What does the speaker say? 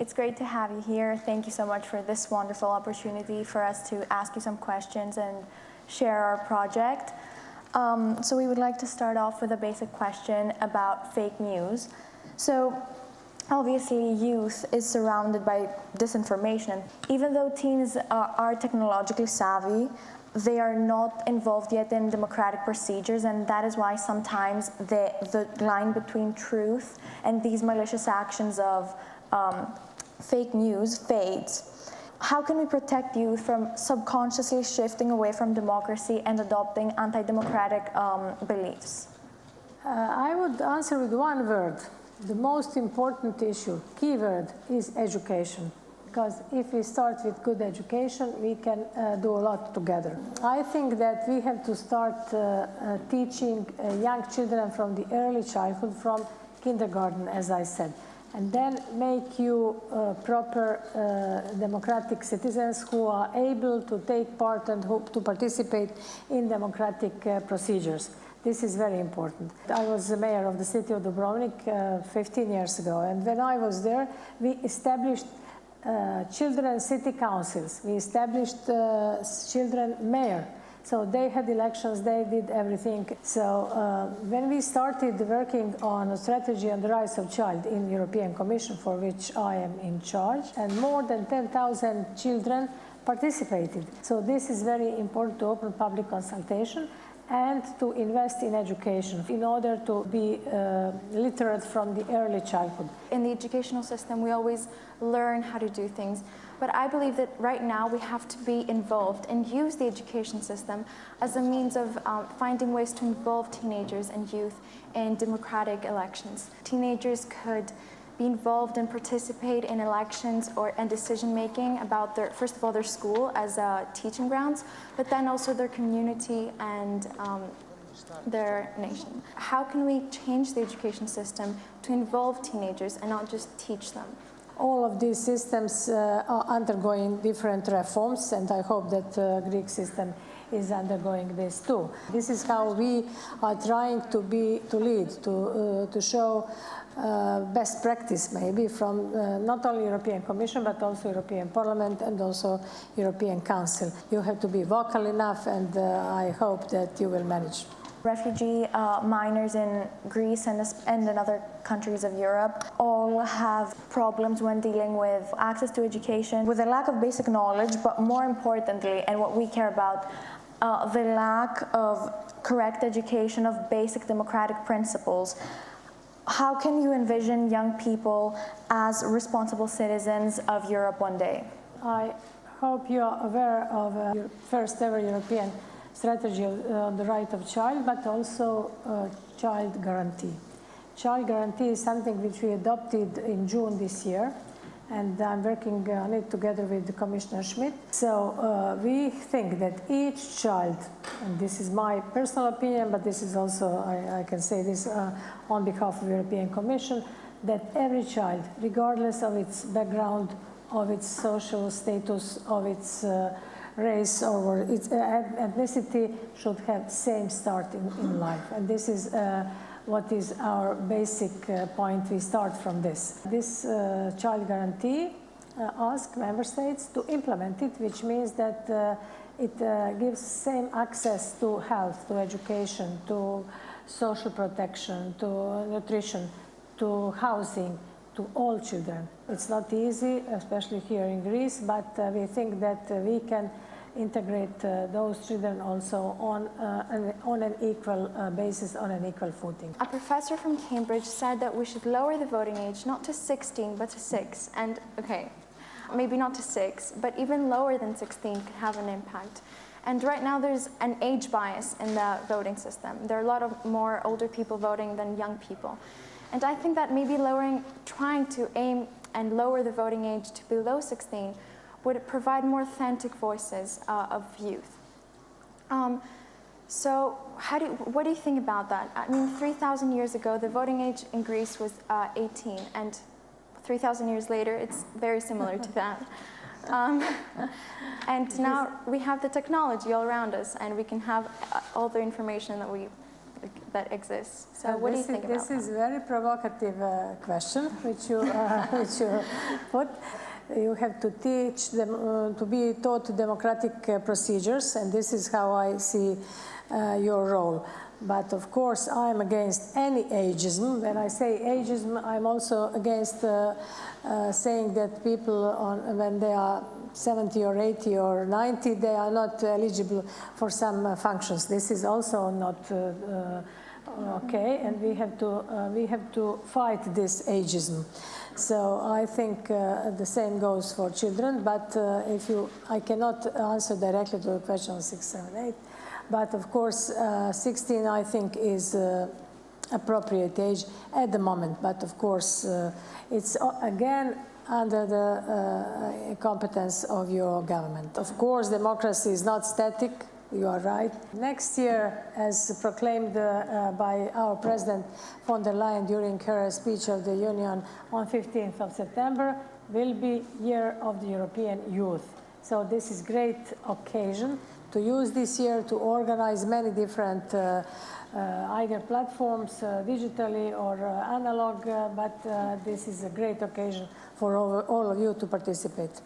It's great to have you here. Thank you so much for this wonderful opportunity for us to ask you some questions and share our project. So we would like to start off with a basic question about fake news. So obviously youth is surrounded by disinformation. Even though teens are technologically savvy, they are not involved yet in democratic procedures, and that is why sometimes the line between truth and these malicious actions of fake news fades. How can we protect youth from subconsciously shifting away from democracy and adopting anti-democratic beliefs? I would answer with one word. The most important issue, keyword, is education. Because if we start with good education, we can do a lot together. I think that we have to start teaching young children from the early childhood, from kindergarten, as I said, and then make you proper democratic citizens who are able to take part and hope to participate in democratic procedures. This is very important. I was the mayor of the city of Dubravka 15 years ago, and when I was there, we established children city councils. We established children mayor. So they had elections, they did everything. So when we started working on a strategy on the rights of child in European Commission, for which I am in charge, and more than 10,000 children participated. So this is very important to open public consultation and to invest in education in order to be literate from the early childhood. In the educational system, we always learn how to do things, but I believe that right now we have to be involved and use the education system as a means of finding ways to involve teenagers and youth in democratic elections. Teenagers could be involved and participate in elections and decision-making about first of all, their school as teaching grounds, but then also their community and their nation. How can we change the education system to involve teenagers and not just teach them? All of these systems are undergoing different reforms, and I hope that the Greek system is undergoing this too. This is how we are trying to lead, to show best practice maybe from not only European Commission but also European Parliament and also European Council. You have to be vocal enough, and I hope that you will manage. Refugee minors in Greece and in other countries of Europe all have problems when dealing with access to education, with a lack of basic knowledge, but more importantly, and what we care about, the lack of correct education of basic democratic principles. How can you envision young people as responsible citizens of Europe one day? I hope you are aware of your first ever European strategy on the right of child, but also child guarantee. Child guarantee is something which we adopted in June this year, and I'm working on it together with Commissioner Schmidt. So we think that each child, and this is my personal opinion, but this is also, I can say this on behalf of the European Commission, that every child, regardless of its background, of its social status, of its race or its ethnicity, should have same start in life. And this is what is our basic point. We start from this. This child guarantee asks member states to implement it, which means that it gives same access to health, to education, to social protection, to nutrition, to housing, to all children. It's not easy, especially here in Greece, but we think that we can integrate those children also on an equal basis, on an equal footing. A professor from Cambridge said that we should lower the voting age not to 16 but to 6. And okay, maybe not to 6, but even lower than 16 could have an impact. And right now there's an age bias in the voting system. There are a lot of more older people voting than young people. And I think that maybe trying to aim and lower the voting age to below 16 would provide more authentic voices of youth. So what do you think about that? I mean, 3,000 years ago, the voting age in Greece was 18, and 3,000 years later, it's very similar to that. And now we have the technology all around us, and we can have all the information that we that exists. So what do you think about that? This is a very provocative question, which you put. You have to teach them to be taught democratic procedures, and this is how I see your role. But of course, I'm against any ageism. When I say ageism, I'm also against saying that people, when they are 70 or 80 or 90, they are not eligible for some functions. This is also not okay, and we have to fight this ageism. So I think the same goes for children. But I cannot answer directly to the question of 6, 7, 8. But of course, 16 I think is appropriate age at the moment. But of course, it's again under the competence of your government. Of course, democracy is not static. You are right. Next year, as proclaimed by our President von der Leyen during her speech of the Union on 15th of September, will be Year of the European Youth. So this is great occasion to use this year to organize many different either platforms, digitally or analog, but this is a great occasion for all of you to participate.